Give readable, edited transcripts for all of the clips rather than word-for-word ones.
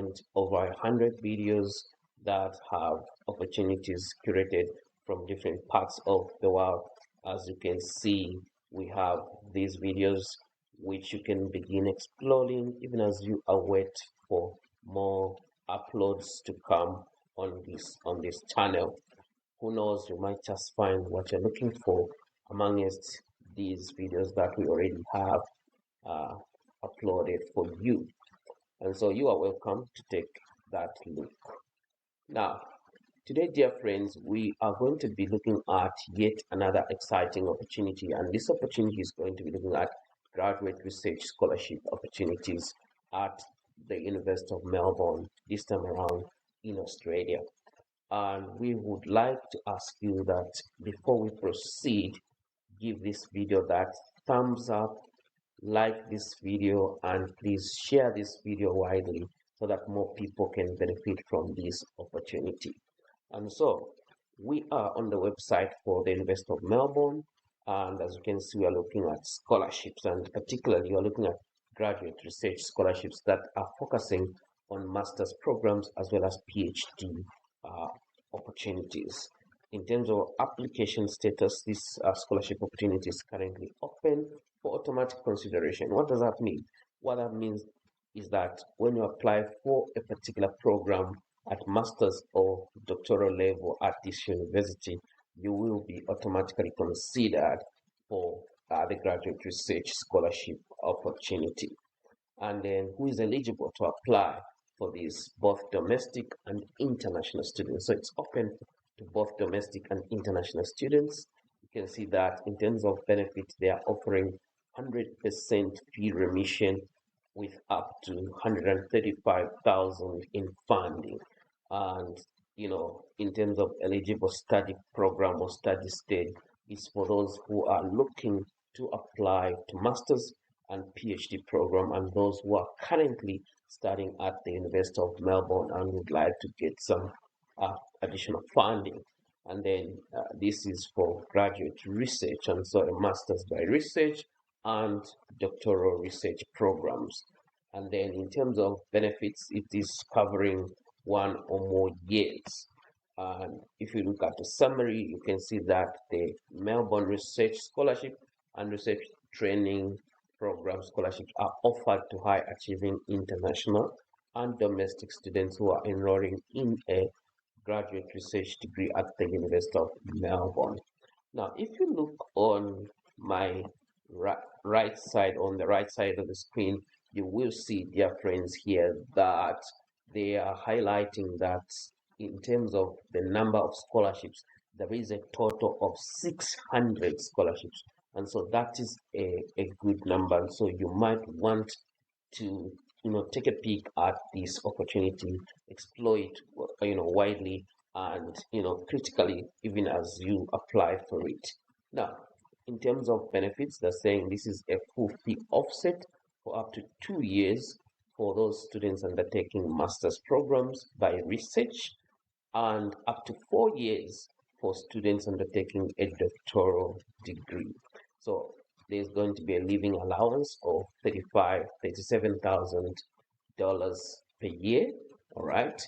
find over 100 videos that have opportunities curated from different parts of the world. As you can see, we have these videos which you can begin exploring even as you await for more uploads to come on this channel. Who knows, you might just find what you're looking for amongst these videos that we already have uh, uploaded for you. And so you are welcome to take that look. Now, today, dear friends, we are going to be looking at yet another exciting opportunity, and this opportunity is going to be looking at graduate research scholarship opportunities at the University of Melbourne, this time around in Australia. And we would like to ask you that before we proceed, give this video that thumbs up, like this video, and please share this video widely so that more people can benefit from this opportunity. And so we are on the website for the University of Melbourne, and as you can see, we are looking at scholarships, and particularly we are looking at graduate research scholarships that are focusing on master's programs as well as PhD opportunities. In terms of application status, this scholarship opportunity is currently open for automatic consideration. What does that mean? What that means is that when you apply for a particular program at master's or doctoral level at this university, you will be automatically considered for the graduate research scholarship opportunity. And then who is eligible to apply for this? Both domestic and international students. So it's open to both domestic and international students. You can see that in terms of benefits, they are offering 100% fee remission with up to 135,000 in funding. And in terms of eligible study program or study stage, is for those who are looking to apply to master's and PhD program, and those who are currently studying at the University of Melbourne and would like to get some additional funding. And then this is for graduate research, and so a master's by research and doctoral research programs. And then in terms of benefits, it is covering 1 or more years. And if you look at the summary, you can see that the Melbourne Research Scholarship and Research Training Program scholarships are offered to high achieving international and domestic students who are enrolling in a graduate research degree at the University of Melbourne. Now, if you look on my right side, on the right side of the screen, you will see, dear friends, here that they are highlighting that in terms of the number of scholarships, there is a total of 600 scholarships. And so that is a good number. And so you might want to take a peek at this opportunity, explore it widely and critically, even as you apply for it. Now, in terms of benefits, they're saying this is a full fee offset for up to 2 years for those students undertaking master's programs by research, and up to 4 years for students undertaking a doctoral degree. So there's going to be a living allowance of $37,000 per year, all right,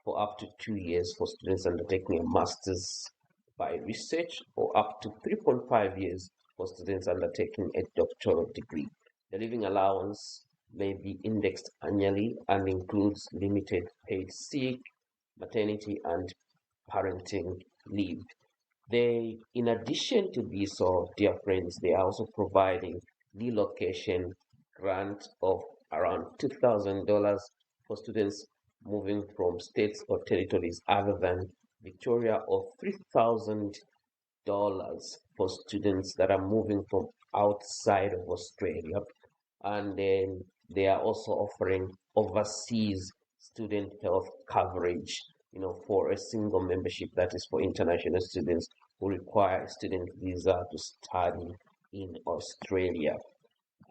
for up to 2 years for students undertaking a master's by research, or up to 3.5 years for students undertaking a doctoral degree. The living allowance may be indexed annually and includes limited paid sick, maternity, and parenting leave. They, in addition to this, dear friends, they are also providing relocation grant of around $2,000 for students moving from states or territories other than Victoria, or $3,000 for students that are moving from outside of Australia. And then they are also offering overseas student health coverage, for a single membership, that is for international students who require a student visa to study in Australia.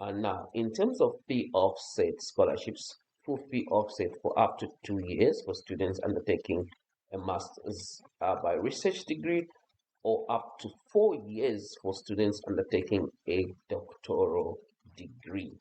And now, in terms of fee offset scholarships, full fee offset for up to 2 years for students undertaking a master's by research degree, or up to 4 years for students undertaking a doctoral degree.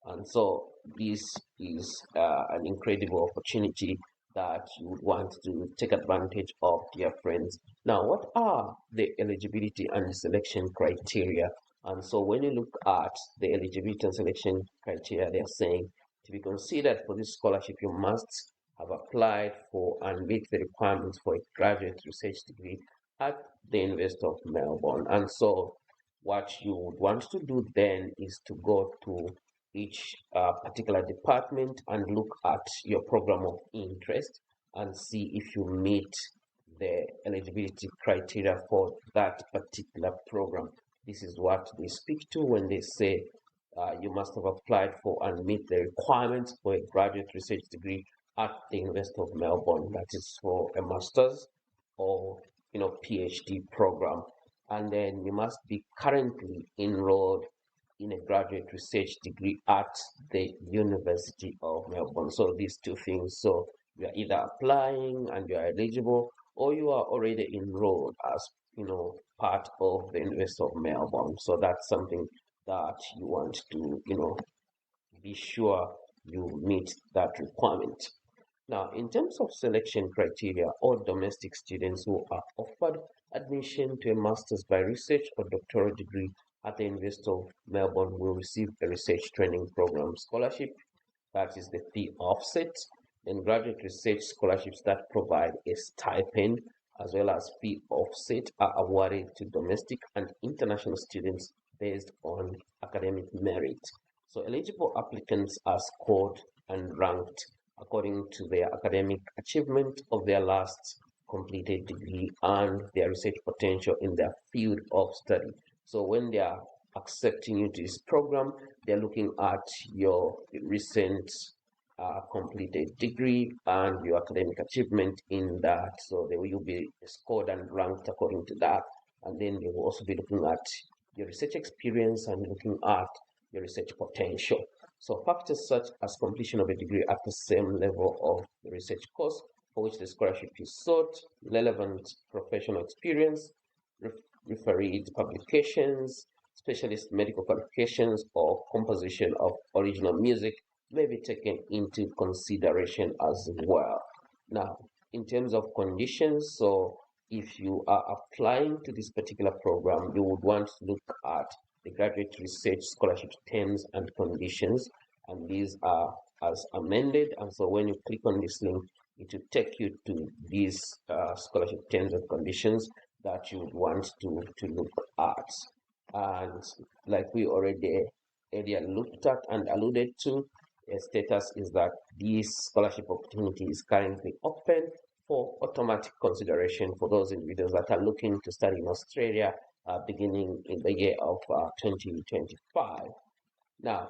And so this is an incredible opportunity that you would want to take advantage of, dear friends. Now, what are the eligibility and selection criteria? And so when you look at the eligibility and selection criteria, they're saying to be considered for this scholarship, you must have applied for and meet the requirements for a graduate research degree at the University of Melbourne. And so what you would want to do then is to go to each particular department and look at your program of interest and see if you meet the eligibility criteria for that particular program. This is what they speak to when they say you must have applied for and meet the requirements for a graduate research degree at the University of Melbourne. That is for a master's or PhD program. And then you must be currently enrolled in a graduate research degree at the University of Melbourne. So these two things. So you are either applying and you are eligible, or you are already enrolled as part of the University of Melbourne. So that's something that you want to be sure you meet that requirement. Now, in terms of selection criteria, all domestic students who are offered admission to a master's by research or doctoral degree at the University of Melbourne will receive a research training program scholarship, that is the fee offset, then graduate research scholarships that provide a stipend as well as fee offset are awarded to domestic and international students based on academic merit. So eligible applicants are scored and ranked according to their academic achievement of their last completed degree and their research potential in their field of study. So when they are accepting you to this program, they're looking at your recent completed degree and your academic achievement in that. So they will be scored and ranked according to that. And then they will also be looking at your research experience and looking at your research potential. So factors such as completion of a degree at the same level of the research course for which the scholarship is sought, relevant professional experience, refereed publications, specialist medical qualifications, or composition of original music may be taken into consideration as well. Now, in terms of conditions, so if you are applying to this particular program, you would want to look at the graduate research scholarship terms and conditions, and these are as amended. And so when you click on this link, it will take you to these scholarship terms and conditions that you would want to look at. And like we already earlier looked at and alluded to, a status is that this scholarship opportunity is currently open for automatic consideration for those individuals that are looking to study in Australia beginning in the year of 2025. Now,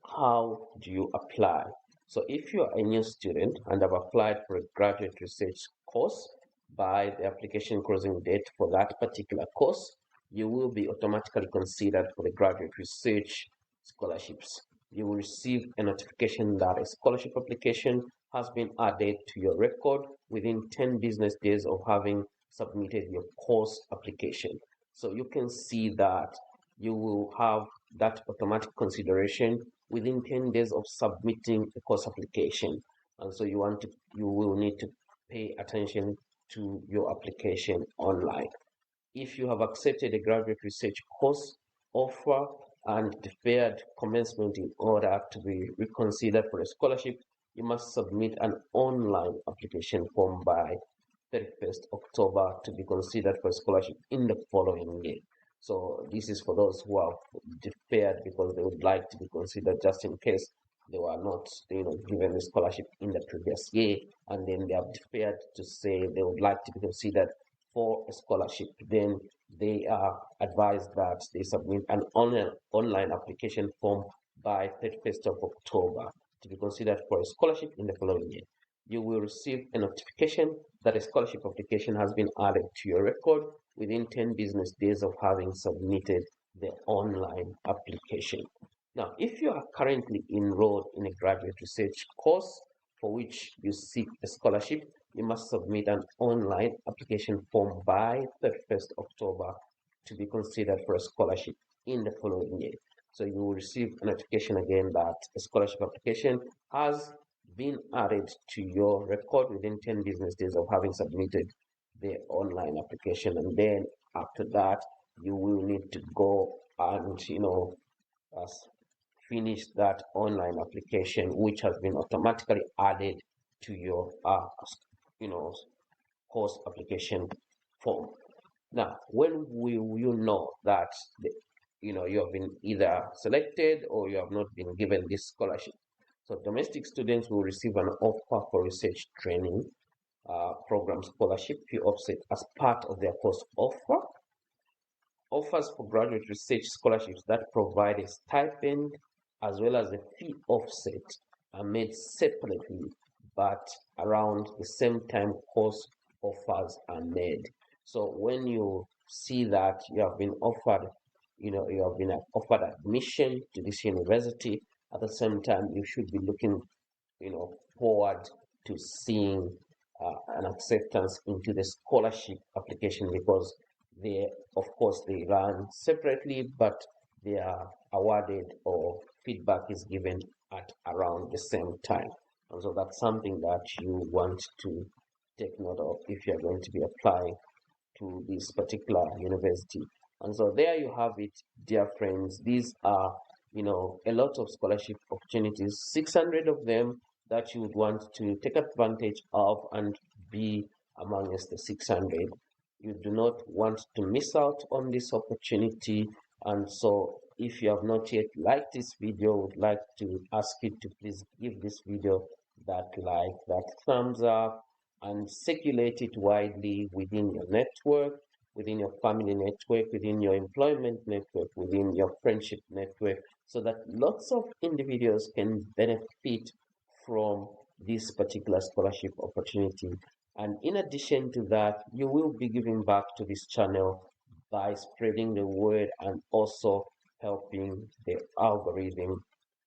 how do you apply? So if you are a new student and have applied for a graduate research course by the application closing date for that particular course, you will be automatically considered for the graduate research scholarships. You will receive a notification that a scholarship application has been added to your record within 10 business days of having submitted your course application. So you can see that you will have that automatic consideration within 10 days of submitting a course application. And so you will need to pay attention to your application online. If you have accepted a graduate research course offer and deferred commencement in order to be reconsidered for a scholarship, you must submit an online application form by 31st October to be considered for a scholarship in the following year. So this is for those who have deferred because they would like to be considered just in case they were not, given the scholarship in the previous year, and then they have deferred to say they would like to be considered for a scholarship. Then they are advised that they submit an online application form by 31st of October to be considered for a scholarship in the following year. You will receive a notification that a scholarship application has been added to your record within 10 business days of having submitted the online application. Now, if you are currently enrolled in a graduate research course for which you seek a scholarship, you must submit an online application form by 31st October to be considered for a scholarship in the following year. So you will receive a notification again that a scholarship application has been added to your record within 10 business days of having submitted the online application. And then after that, you will need to go and, uh, finish that online application, which has been automatically added to your, you know, course application form. Now, when will you know that you have been either selected or you have not been given this scholarship? So domestic students will receive an offer for research training program scholarship fee offset as part of their course offer. Offers for graduate research scholarships that provide a stipend as well as a fee offset are made separately, but around the same time course offers are made. So when you see that you have been offered, you have been offered admission to this university, at the same time you should be looking, forward to seeing an acceptance into the scholarship application, because they, of course, they run separately, but they are awarded or feedback is given at around the same time. And so that's something that you want to take note of if you're going to be applying to this particular university. And so there you have it, dear friends. These are, a lot of scholarship opportunities, 600 of them that you would want to take advantage of and be amongst the 600. You do not want to miss out on this opportunity. And so if you have not yet liked this video, would like to ask you to please give this video that like, that thumbs up, and circulate it widely within your network, within your family network, within your employment network, within your friendship network, so that lots of individuals can benefit from this particular scholarship opportunity. And in addition to that, you will be giving back to this channel by spreading the word and also helping the algorithm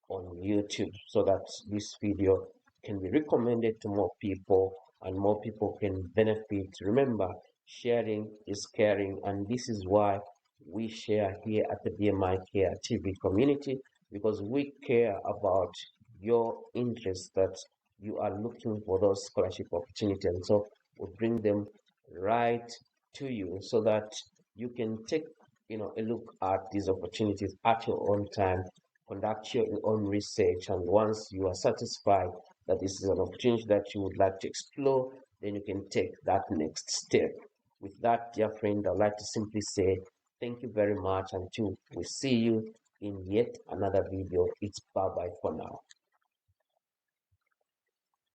on YouTube, so that this video can be recommended to more people and more people can benefit. Remember, sharing is caring, and this is why we share here at the BMI Care TV community, because we care about your interest, that you are looking for those scholarship opportunities. And so we bring them right to you so that you can take a look at these opportunities at your own time, conduct your own research, and once you are satisfied that this is an opportunity that you would like to explore, then you can take that next step. With that, dear friend, I'd like to simply say thank you very much until we see you in yet another video. It's bye bye for now.